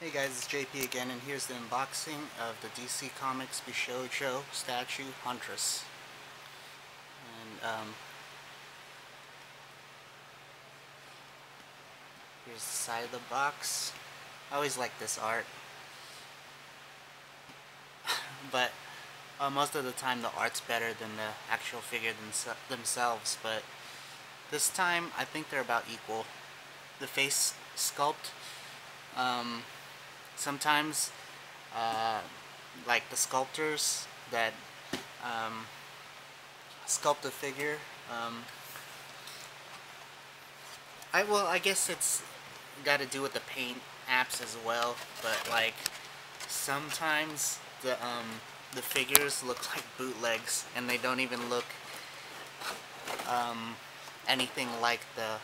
Hey guys, it's JP again, and here's the unboxing of the DC Comics Bishoujo statue, Huntress. And here's the side of the box. I always like this art, but most of the time the art's better than the actual figure themselves. But this time, I think they're about equal. The face sculpt, sometimes like the sculptors that sculpt the figure, I guess it's got to do with the paint apps as well, but like sometimes the figures look like bootlegs and they don't even look anything like the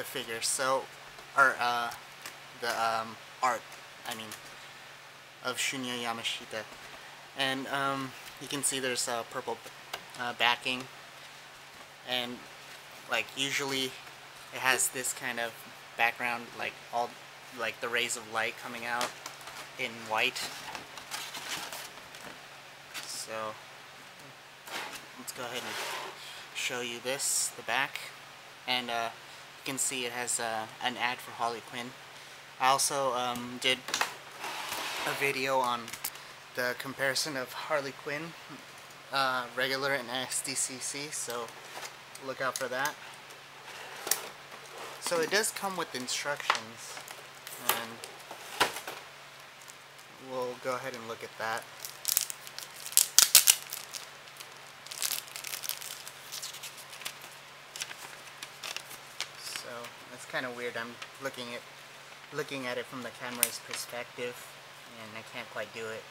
figure. So, or the art, I mean, of Shinya Yamashita. And you can see there's a purple backing, and like usually it has this kind of background, like all like the rays of light coming out in white. So let's go ahead and show you this, the back, and you can see it has an ad for Harley Quinn. I also did a video on the comparison of Harley Quinn, regular and SDCC, so look out for that. So it does come with instructions, and we'll go ahead and look at that. So it's kind of weird. I'm looking at it from the camera's perspective, and I can't quite do it.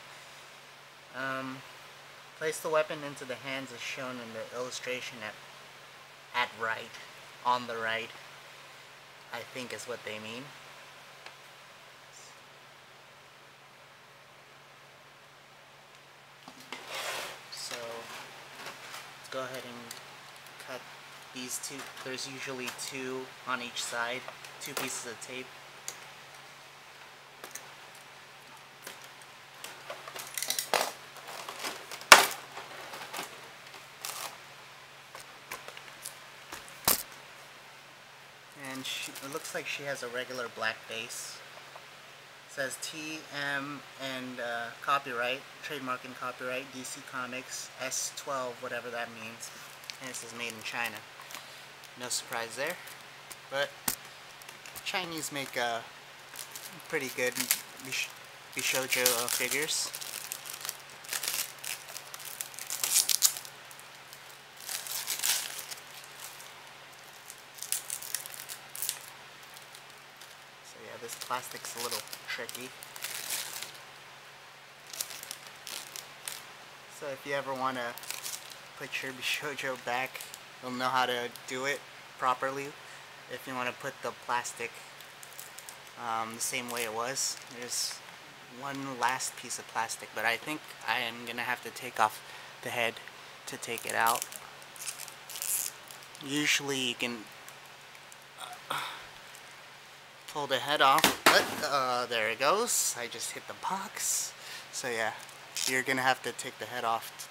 Place the weapon into the hands as shown in the illustration at right, on the right, I think is what they mean. So let's go ahead and cut these two. There's usually two on each side, two pieces of tape. And it looks like she has a regular black base. It says TM and copyright, trademark and copyright, DC Comics, S12, whatever that means. And it says made in China. No surprise there. But Chinese make pretty good Bishoujo figures. So yeah, this plastic's a little tricky. So if you ever want to put your Bishoujo back, you'll know how to do it properly. If you want to put the plastic the same way it was, there's one last piece of plastic, but I think I am going to have to take off the head to take it out. Usually you can pull the head off, but there it goes. I just hit the box. So yeah, you're gonna have to take the head off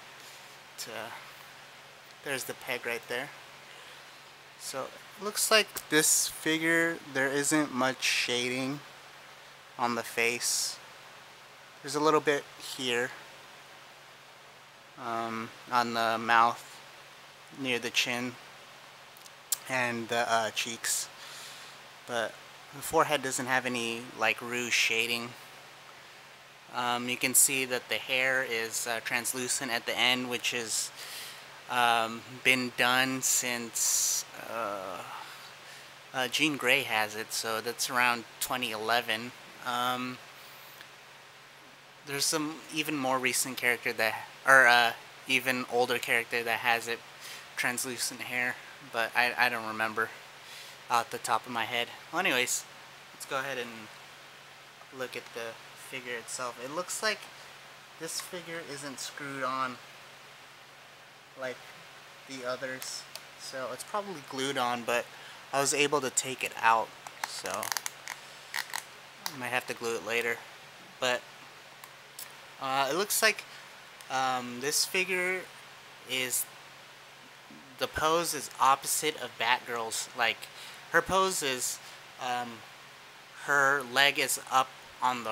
there's the peg right there. So it looks like this figure, there isn't much shading on the face. There's a little bit here on the mouth, near the chin and the cheeks, but the forehead doesn't have any like rouge shading. You can see that the hair is translucent at the end, which has been done since Jean Grey has it, so that's around 2011. There's some even more recent character that, or even older character that has it translucent hair, but I don't remember out the top of my head. Well, anyways, let's go ahead and look at the figure itself. It looks like this figure isn't screwed on like the others, so it's probably glued on, but I was able to take it out, so I might have to glue it later. But it looks like this figure is, the pose is opposite of Batgirl's. Like, her pose is, her leg is up on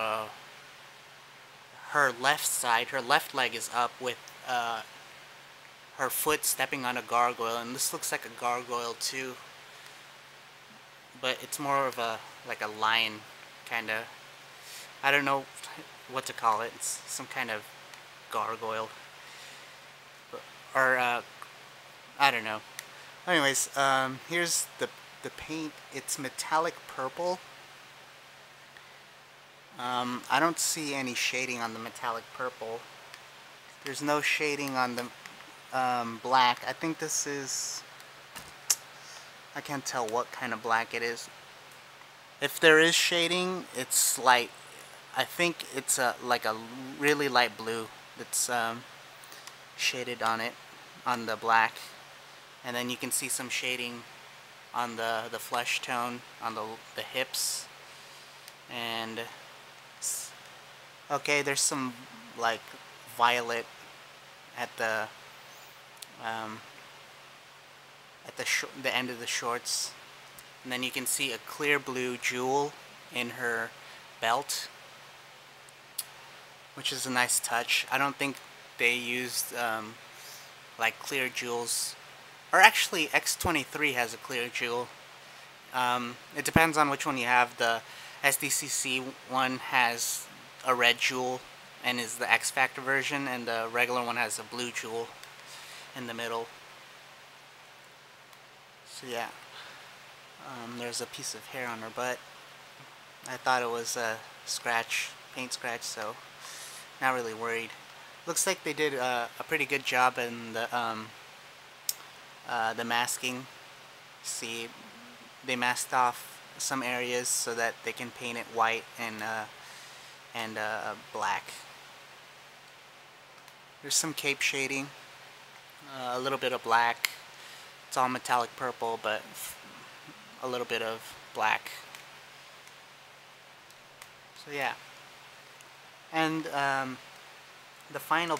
her left side. Her left leg is up with her foot stepping on a gargoyle, and this looks like a gargoyle too. But it's more of a, like a lion, kind of. I don't know what to call it. It's some kind of gargoyle. Or, I don't know. Anyways, here's the paint. It's metallic purple. I don't see any shading on the metallic purple. There's no shading on the black. I think this is... I can't tell what kind of black it is. If there is shading, it's light. I think it's like a really light blue that's shaded on it, on the black. And then you can see some shading on the flesh tone, on the hips. And okay, there's some like violet at the end of the shorts. And then you can see a clear blue jewel in her belt, which is a nice touch. I don't think they used like clear jewels. Or actually, X23 has a clear jewel. It depends on which one you have. The SDCC one has a red jewel and is the X Factor version, and the regular one has a blue jewel in the middle. So yeah, there's a piece of hair on her butt. I thought it was a scratch, paint scratch, so not really worried. Looks like they did a pretty good job in the masking. See, they masked off some areas so that they can paint it white and black. There's some cape shading, a little bit of black. It's all metallic purple, but a little bit of black. So yeah. And the final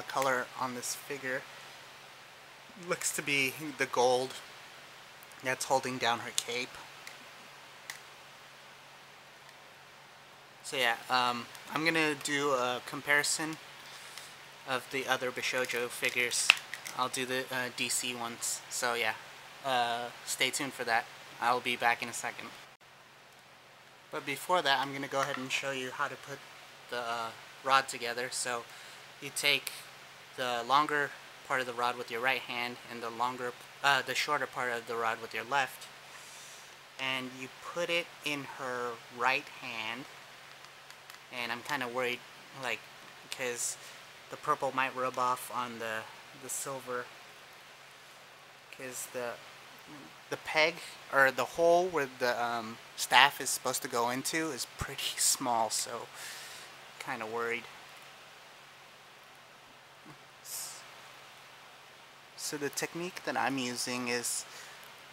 color on this figure looks to be the gold that's holding down her cape. So yeah, I'm gonna do a comparison of the other Bishoujo figures. I'll do the DC ones. So yeah, stay tuned for that. I'll be back in a second. But before that, I'm gonna go ahead and show you how to put the rod together. So you take the longer part of the rod with your right hand and the shorter part of the rod with your left, and you put it in her right hand. And I'm kind of worried, like, because the purple might rub off on the silver, because the peg, or the hole where the staff is supposed to go into, is pretty small, so kind of worried. So the technique that I'm using is,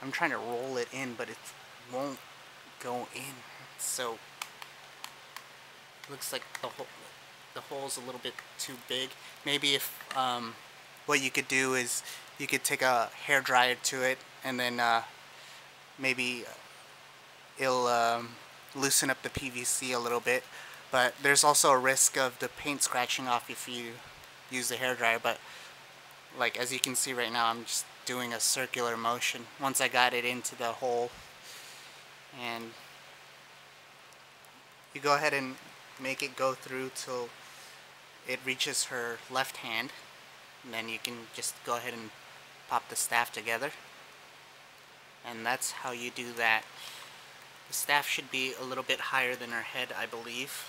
I'm trying to roll it in, but it won't go in. So looks like the hole's a little bit too big. Maybe if what you could do is you could take a hair dryer to it, and then maybe it'll loosen up the PVC a little bit. But there's also a risk of the paint scratching off if you use the hair dryer. But like, as you can see right now, I'm just doing a circular motion once I got it into the hole. And you go ahead and make it go through till it reaches her left hand, and then you can just go ahead and pop the staff together. And that's how you do that. The staff should be a little bit higher than her head, I believe.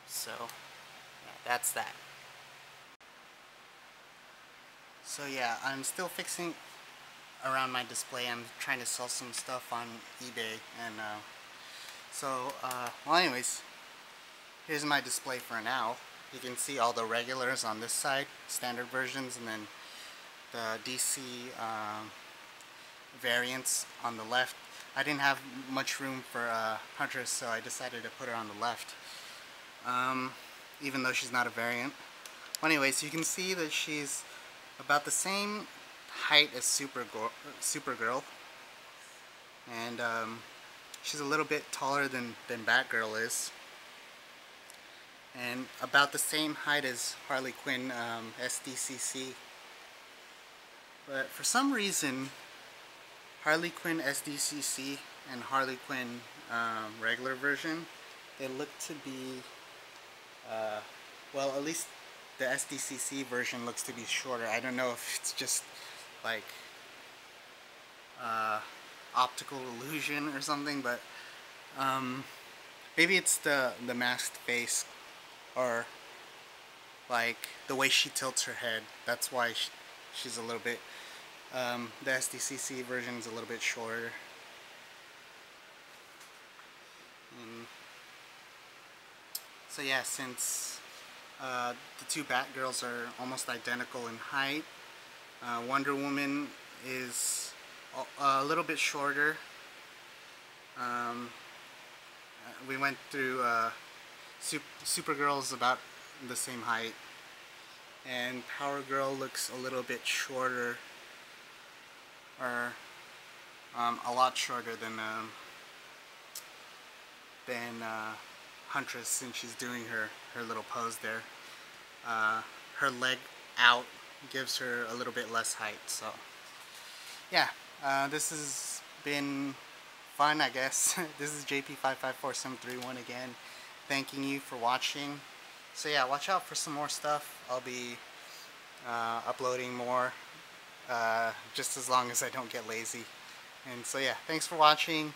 So yeah, that's that. So yeah, I'm still fixing around my display. I'm trying to sell some stuff on eBay, and well, anyways, here's my display for now. You can see all the regulars on this side, standard versions, and then the DC variants on the left. I didn't have much room for Huntress, so I decided to put her on the left, even though she's not a variant. Well, anyways, you can see that she's about the same height as Supergirl, and she's a little bit taller than Batgirl is, and about the same height as Harley Quinn SDCC. But for some reason, Harley Quinn SDCC and Harley Quinn regular version, they look to be, well, at least the SDCC version looks to be shorter. I don't know if it's just like optical illusion or something, but maybe it's the masked face, or like the way she tilts her head. That's why she's a little bit, the SDCC version is a little bit shorter. So yeah, since the two Batgirls are almost identical in height, Wonder Woman is a little bit shorter. We went through Supergirl's about the same height, and Power Girl looks a little bit shorter, or a lot shorter than Huntress, since she's doing her little pose there. Her leg out gives her a little bit less height. So yeah, this has been fun, I guess. This is JP554731 again, thanking you for watching. So yeah, watch out for some more stuff. I'll be uploading more, just as long as I don't get lazy. And so yeah, thanks for watching.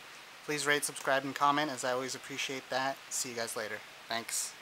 Please rate, subscribe, and comment, as I always appreciate that. See you guys later. Thanks.